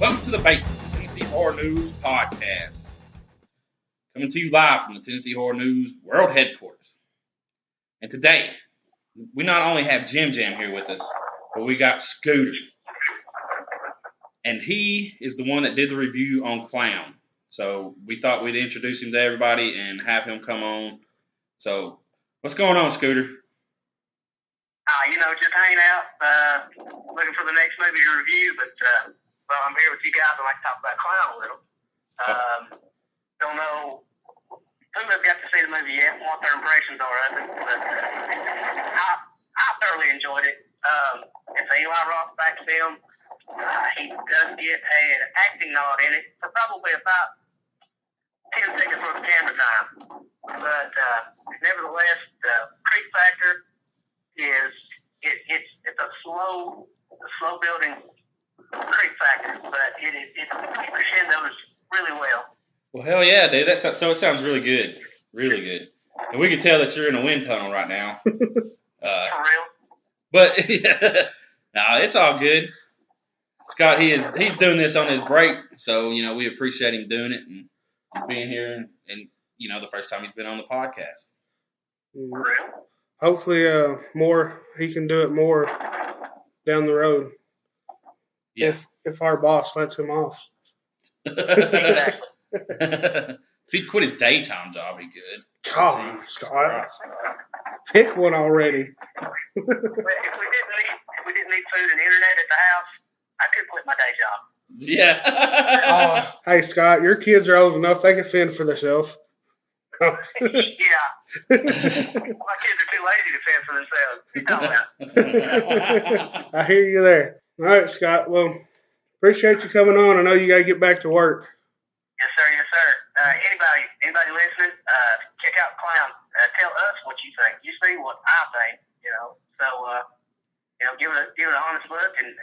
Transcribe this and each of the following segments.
Welcome to the Basement, the Tennessee Horror News Podcast. Coming to you live from the Tennessee Horror News World Headquarters. And today, we not only have Jim Jam here with us, but we got Scooter. And he is the one that did the review on Clown. So we thought we'd introduce him to everybody and have him come on. So, what's going on, Scooter? Just hanging out, looking for the next movie to review, but I'm here with you guys. I'd like to talk about Clown a little. Don't know who have got to see the movie yet, what their impressions are of it, but I thoroughly enjoyed it. It's a Eli Rothbach film. He does get an acting nod in it for probably about 10 seconds worth of camera time, but nevertheless, the creep factor is it's a slow building creep factor, but it crescendos really well. Well, hell yeah, dude. So it sounds really good. Really good. And we can tell that you're in a wind tunnel right now. For real? But, yeah, no, it's all good. Scott, he's doing this on his break, so, we appreciate him doing it and being here and the first time he's been on the podcast. For real? Hopefully, he can do it more down the road. Yeah. If our boss lets him off. Exactly. If he'd quit his daytime job, he'd good. God, Scott. Pick one already. Well, if we didn't need food and internet at the house, I could quit my day job. Yeah. Hey, Scott, your kids are old enough. They can fend for themselves. Yeah. My kids are too lazy to fend for themselves. What are you talking about? I hear you there. All right, Scott. Well, appreciate you coming on. I know you got to get back to work. Yes, sir. Yes, sir. Anybody listening, check out Clown. Tell us what you think. You see what I think, So, give it an honest look and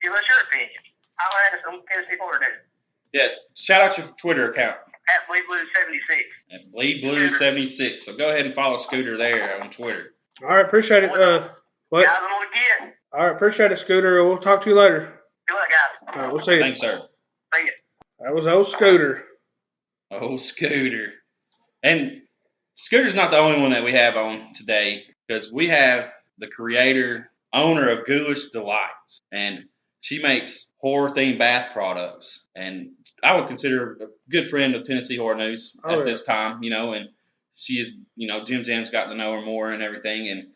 give us your opinion. I'll add us on Tennessee Horror News. Yeah, shout out your Twitter account. At BleedBlue76. At BleedBlue76. So go ahead and follow Scooter there on Twitter. All right, appreciate it. What? Guys, I'm going to get. All right, appreciate it, Scooter. We'll talk to you later. Good luck, guys. All right, we'll see you. Thanks, sir. See you. That was old Scooter. Oh, Scooter. And Scooter's not the only one that we have on today, because we have the creator, owner of Ghoulish Delights, and she makes horror-themed bath products. And I would consider her a good friend of Tennessee Horror News at this time, and she is, Jim Jam's gotten to know her more and everything, and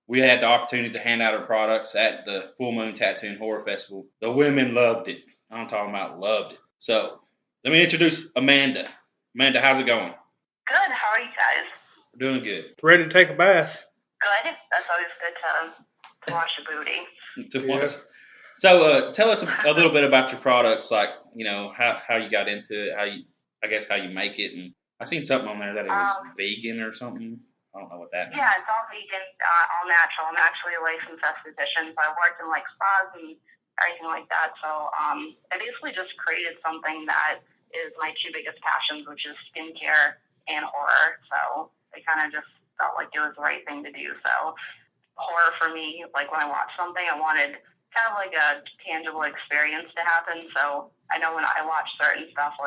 we had the opportunity to hand out her products at the Full Moon Tattoo and Horror Festival. The women loved it. I'm talking about loved it. So, let me introduce Amanda. Amanda, how's it going? Good. How are you guys? We're doing good. Ready to take a bath. Good. That's always good to wash your booty. Yeah. So, tell us a little bit about your products, like, how you got into it, how you make it. And I seen something on there that it was vegan or something. I don't know what that means. Yeah, it's all vegan, all natural. I'm actually a licensed esthetician, so I worked in spas and everything like that. So I basically just created something that is my two biggest passions, which is skincare and horror. So I kind of just felt like it was the right thing to do. So horror for me, when I watch something, I wanted kind of like a tangible experience to happen. So I know when I watch certain stuff, I'll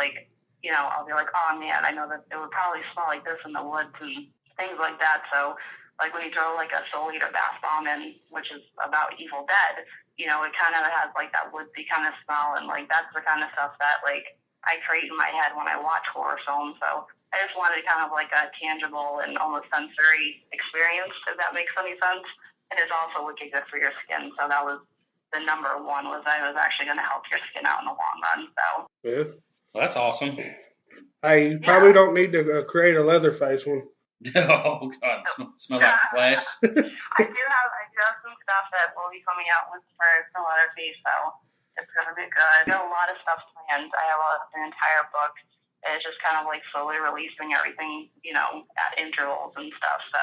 be like, oh man, I know that it would probably smell like this in the woods and things like that. So when you throw a Soul Eater bath bomb in, which is about Evil Dead, it kind of has that woodsy kind of smell, and that's the kind of stuff that I create in my head when I watch horror films. So I just wanted kind of a tangible and almost sensory experience, if that makes any sense. And it's also wicked good for your skin. So that was the number one, was I was actually going to help your skin out in the long run. So Yeah. Well, that's awesome. Hey, you probably don't need to create a Leatherface one. Oh, God, smell like flesh. I do have some stuff that will be coming out with for Leatherface, so it's going to be good. I got a lot of stuff planned. I have an entire book. It's just kind of slowly releasing everything, at intervals and stuff. So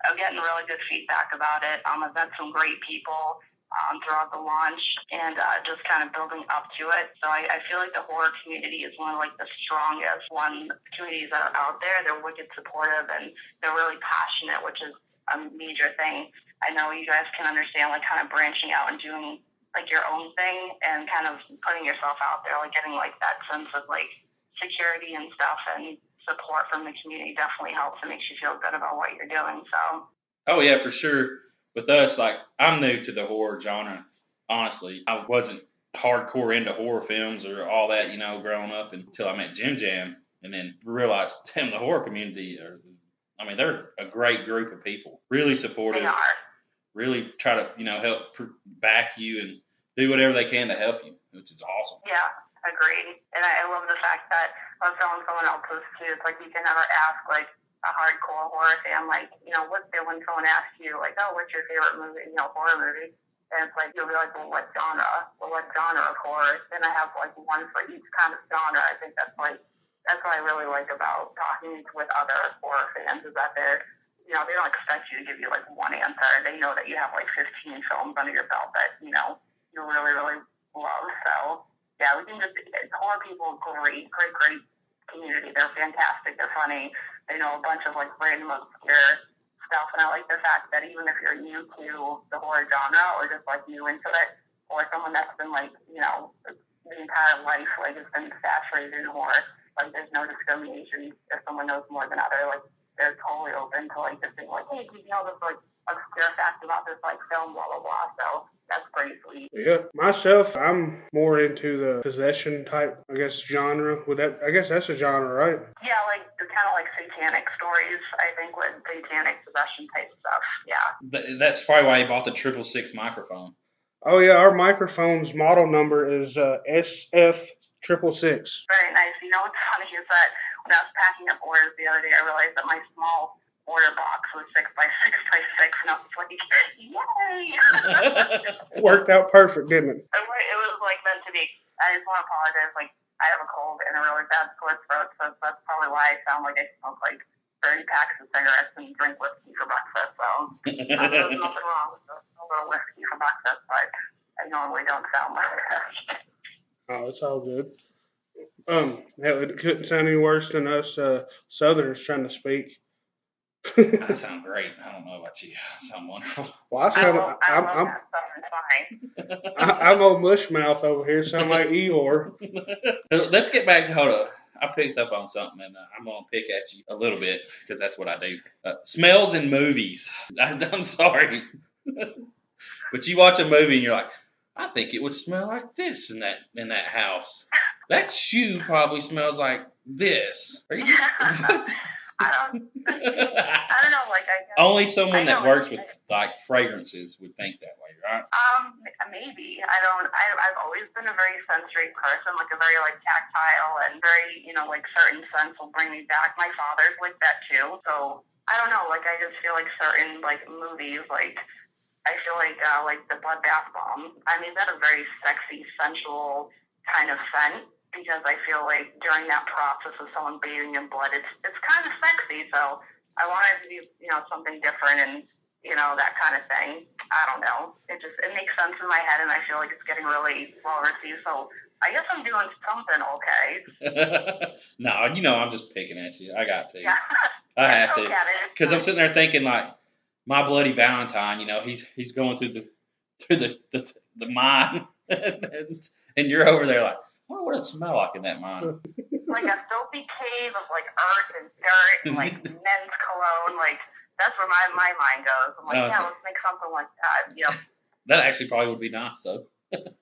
I'm getting really good feedback about it. I've met some great people throughout the launch, and just kind of building up to it. So I feel like the horror community is one of the strongest communities that are out there. They're wicked supportive, and they're really passionate, which is a major thing. I know you guys can understand kind of branching out and doing like your own thing and kind of putting yourself out there, like getting like that sense of like security and stuff and support from the community definitely helps and makes you feel good about what you're doing. So. Oh yeah, for sure. With us, like I'm new to the horror genre. Honestly, I wasn't hardcore into horror films or all that, growing up until I met Jim Jam, and then realized, damn, the horror community they're a great group of people, really supportive, They are. really try to, help back you and do whatever they can to help you, which is awesome. Yeah, agreed. And I love the fact that I was telling someone else this too. It's like you can never ask like a hardcore horror fan, like, what's there when someone asks you, like, oh, what's your favorite movie, horror movie? And it's like, you'll be like, well, what genre? Well, what genre of horror? Then I have like one for each kind of genre. I think that's what I really like about talking with other horror fans is that they don't expect you to give you like one answer. They know that you have like 15 films under your belt that, you really, really love. So yeah, horror people, great community. They're fantastic. They're funny. They know a bunch of like random obscure stuff, and I like the fact that even if you're new to the horror genre or just like new into it, or someone that's been like the entire life like has been saturated in horror, like there's no discrimination if someone knows more than other. Like they're totally open to like just being like, hey, do you know this like obscure fact about this like film, blah blah blah. So that's pretty sweet. Yeah, myself, I'm more into the possession type, I guess, genre. I guess that's a genre, right? Yeah, like kind of like Satanic Stories, I think, with Satanic possession type stuff. Yeah. That's probably why he bought the 666 microphone. Oh yeah, our microphone's model number is SF666. Very nice. What's funny is that when I was packing up orders the other day, I realized that my small order box was 6x6x6, and I was like, yay! Worked out perfect, didn't it? It was like meant to be. I just want to apologize. Like, I have a cold and a really bad sore throat, so that's probably why I sound like I smoke like 30 packs of cigarettes and drink whiskey for breakfast. So there's nothing wrong with a little whiskey for breakfast, but I normally don't sound like that. Oh, it's all good. It couldn't sound any worse than us Southerners trying to speak. I sound great. I don't know about you. I sound wonderful. Well, I'm old mushmouth over here, sound like Eeyore. Let's get back to, hold up. I picked up on something, and I'm going to pick at you a little bit, because that's what I do. Smells in movies. I'm sorry. But you watch a movie, and you're like, I think it would smell like this in that house. That shoe probably smells like this. Are you? I don't know. Like only someone that works with like fragrances would think that way, right? Maybe. I've always been a very sensory person, like a very like tactile and very like certain scents will bring me back. My father's like that too. So I don't know. Like I just feel like certain like movies, like I feel like the Blood Bath Bomb. I mean, that's a very sexy, sensual kind of scent. Because I feel like during that process of someone bathing in blood, it's kind of sexy. So I wanted to do something different and that kind of thing. I don't know. It makes sense in my head, and I feel like it's getting really well received. So I guess I'm doing something okay. No, I'm just picking at you. I got to. Yeah. I have to. Because I'm sitting there thinking like, My Bloody Valentine. He's going through the mine, and you're over there like. What would it smell like in that mine? Like a filthy cave of like earth and dirt and like men's cologne. Like that's where my mind goes. I'm like, let's make something like that. Yep. That actually probably would be nice though. It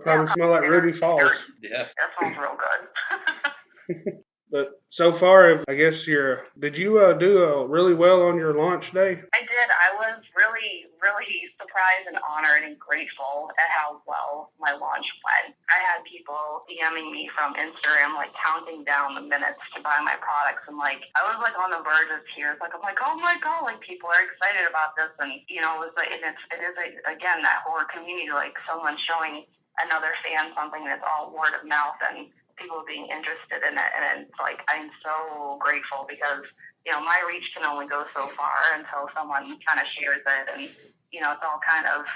probably smell like Ruby Falls. Yeah. That smells real good. But so far, I guess did you do really well on your launch day? I did. I was really, really surprised and honored and grateful at how well my launch went. I had people DMing me from Instagram, like counting down the minutes to buy my products, and like I was like on the verge of tears. Like I'm like, oh my god, like people are excited about this, and it was like, and it is again that horror community, like someone showing another fan something that's all word of mouth and people being interested in it, and it's like I'm so grateful because my reach can only go so far until someone kind of shares it, and it's all kind of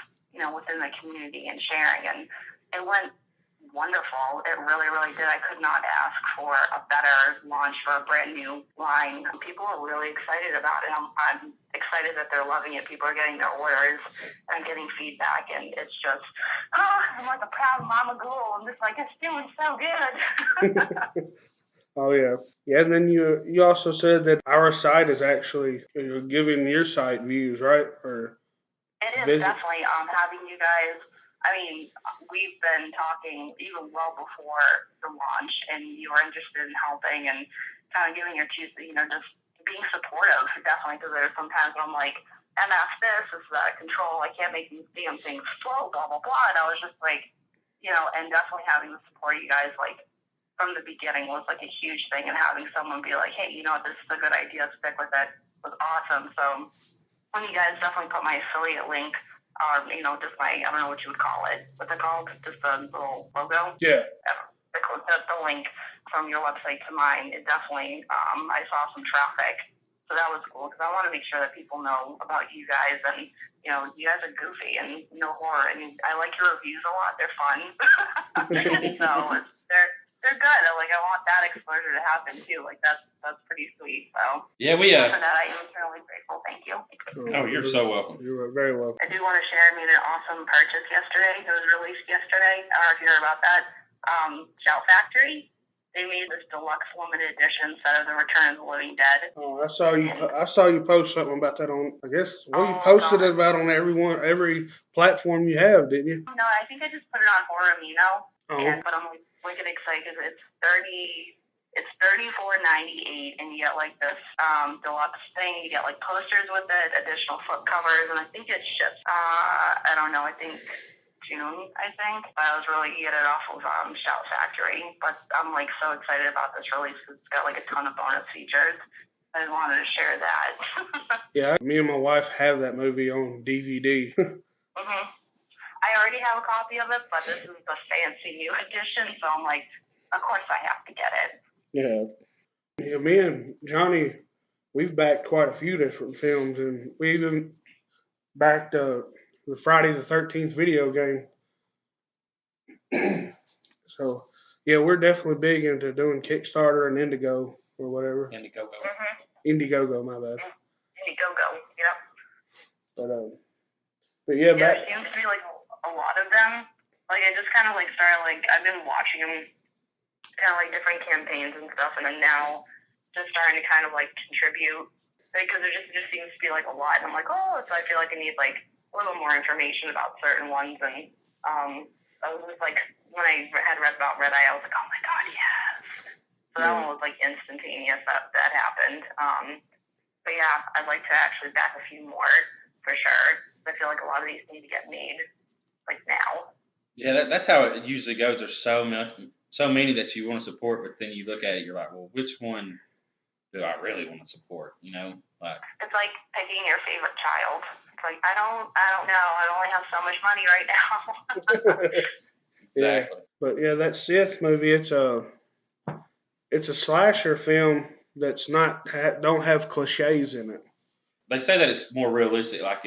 within the community and sharing, and it went wonderful. It really, really did. I could not ask for a better launch for a brand new line. People are really excited about it. I'm excited that they're loving it. People are getting their orders and getting feedback, and it's just, I'm like a proud mama ghoul. I'm just like, it's doing so good. Oh yeah, yeah. And then you also said that our site is actually giving your site views, right? Or it is definitely having you guys. I mean, we've been talking even well before the launch, and you were interested in helping and kind of giving your two, just being supportive, definitely, because there's sometimes when I'm like, MF this is out of control, I can't make these damn things flow, blah, blah, blah, and I was just like, and definitely having the support of you guys, like, from the beginning was, like, a huge thing, and having someone be like, hey, this is a good idea, stick with it, was awesome. So when you guys definitely put my affiliate link, just my, I don't know what you would call it. What's it called? Just the little logo? yeah. The link from your website to mine, it definitely, I saw some traffic. So that was cool because I want to make sure that people know about you guys and, you guys are goofy and no horror. And I like your reviews a lot. They're fun. So they're good. I want that exposure to happen too. Like that's pretty sweet. So Yeah, for that, I am eternally grateful. Thank you. Oh, you're so welcome. You're very welcome. I do want to share. I made an awesome purchase yesterday. It was released yesterday. I don't know if you heard about that. Shout Factory. They made this deluxe limited edition set of the Return of the Living Dead. Oh, I saw you post something about that on. I guess you posted it about on every platform you have, didn't you? No, I think I just put it on Horror Amino. Oh. But I'm like wicked excited because it's $34.98, and you get like this deluxe thing. You get like posters with it, additional flip covers, and I think it ships. I don't know. I think June. But I was really get it off of Shout Factory. But I'm like so excited about this release because it's got like a ton of bonus features. I just wanted to share that. Yeah, me and my wife have that movie on DVD. Mhm. I already have a copy of it, but this is the fancy new edition, so I'm like, of course I have to get it. Yeah, me and Johnny, we've backed quite a few different films, and we even backed the Friday the 13th video game. So, yeah, we're definitely big into doing Kickstarter and Indigo or whatever. Indiegogo. Indiegogo, my bad. Indiegogo, yep. But yeah, there seems to be like a lot of them. Like I just kind of like started like I've been watching them, kind of like different campaigns and stuff, and I'm now just starting to kind of like contribute because there just seems to be like a lot, and I'm like, so I feel like I need like a little more information about certain ones, and I was just like when I had read about Red Eye, I was like, oh my god, yes. So that one was like instantaneous that happened. But yeah, I'd like to actually back a few more for sure. I feel like a lot of these need to get made like now. Yeah, that's how it usually goes. There's so many that you want to support, but then you look at it, you're like, well, which one do I really want to support? Like it's like picking your favorite child. It's like I don't know. I only have so much money right now. Exactly. Yeah, but yeah, that Sith movie, it's a slasher film that's don't have cliches in it. They say that it's more realistic. Like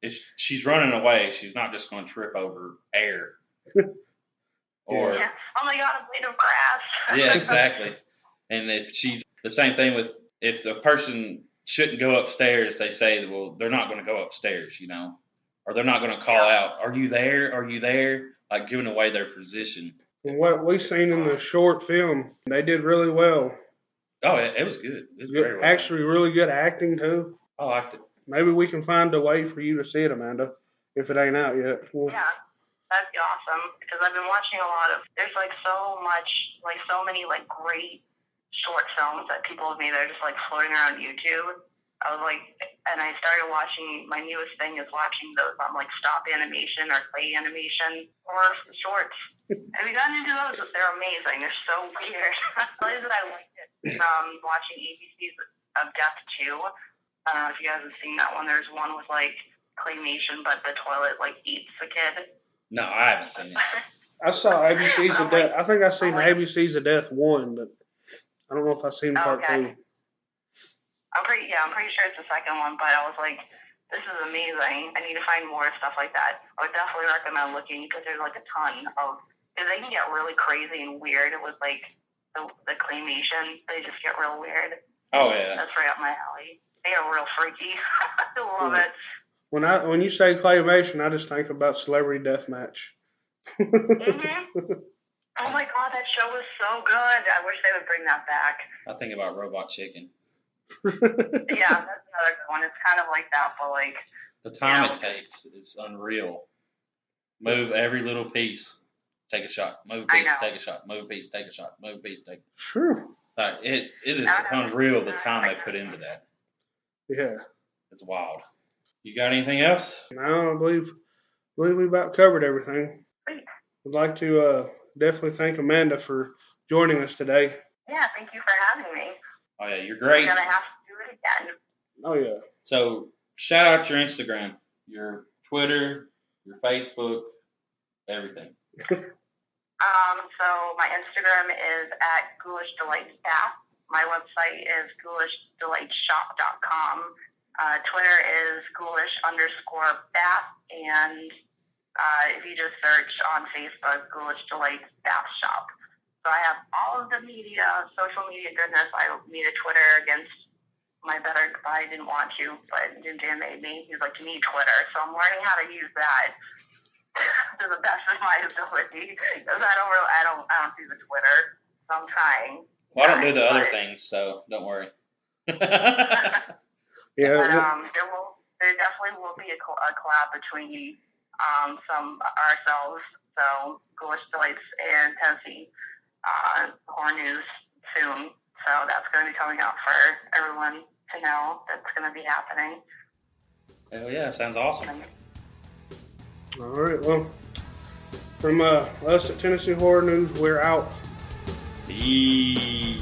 if she's running away, she's not just going to trip over air. Or yeah. Oh my god, a blade of grass. Yeah, exactly. And if she's the same thing with if the person shouldn't go upstairs, they say, well, they're not going to go upstairs, or they're not going to call out, "Are you there? Are you there?" Like giving away their position. And what we seen in the short film, they did really well. Oh, it was good. It was good, very well. Actually, really good acting too. I liked it. Maybe we can find a way for you to see it, Amanda, if it ain't out yet. Yeah, that'd be awesome because I've been watching a lot of. There's like so many like great short films that people have made that are just like floating around YouTube. I was like, and I started watching. My newest thing is watching those on like stop animation or clay animation or shorts. Have you gotten into those? They're amazing. They're so weird. The reason I liked it watching ABC's of Death 2. I don't know if you guys have seen that one. There's one with like claymation, but the toilet like eats the kid. No, I haven't seen it. I saw ABC's of Death. I think I seen ABC's of Death 1, but I don't know if I've seen part 2. I'm pretty sure it's the second one, but I was like, this is amazing. I need to find more stuff like that. I would definitely recommend looking because there's like a ton of they can get really crazy and weird with like the claymation. They just get real weird. Oh yeah. That's right up my alley. They are real freaky. I love it. When you say claymation, I just think about Celebrity Deathmatch. Oh my god, that show was so good. I wish they would bring that back. I think about Robot Chicken. Yeah, that's another good one. It's kind of like that, but like the time it takes is unreal. Move every little piece. Take a shot. Move a piece. Take a shot. Move a piece. Take a shot. Move a piece. Take. Sure. It is unreal the time they put into that. Yeah. It's wild. You got anything else? No, I believe we about covered everything. Great. I'd like to definitely thank Amanda for joining us today. Yeah, thank you for having me. Oh yeah, you're great. I'm gonna have to do it again. Oh yeah. So shout out your Instagram, your Twitter, your Facebook, everything. So my Instagram is at Ghoulish Delights Bath. My website is ghoulishdelightsshop.com. Twitter is ghoulish_bath, and if you just search on Facebook, Ghoulish Delights Bath Shop. So I have all of the media, social media goodness. I made a Twitter against my better. I didn't want to, but Jim made me. He's like, you need Twitter. So I'm learning how to use that to the best of my ability, because I don't see the Twitter, so I'm trying. Well, I don't do the other things, so don't worry. Yeah. But there definitely will be a collab between ourselves, so Ghoulish Delights and Tennessee Horror News soon. So that's going to be coming out for everyone to know that's going to be happening. Hell yeah, sounds awesome. All right. Well, from us at Tennessee Horror News, we're out. Peace.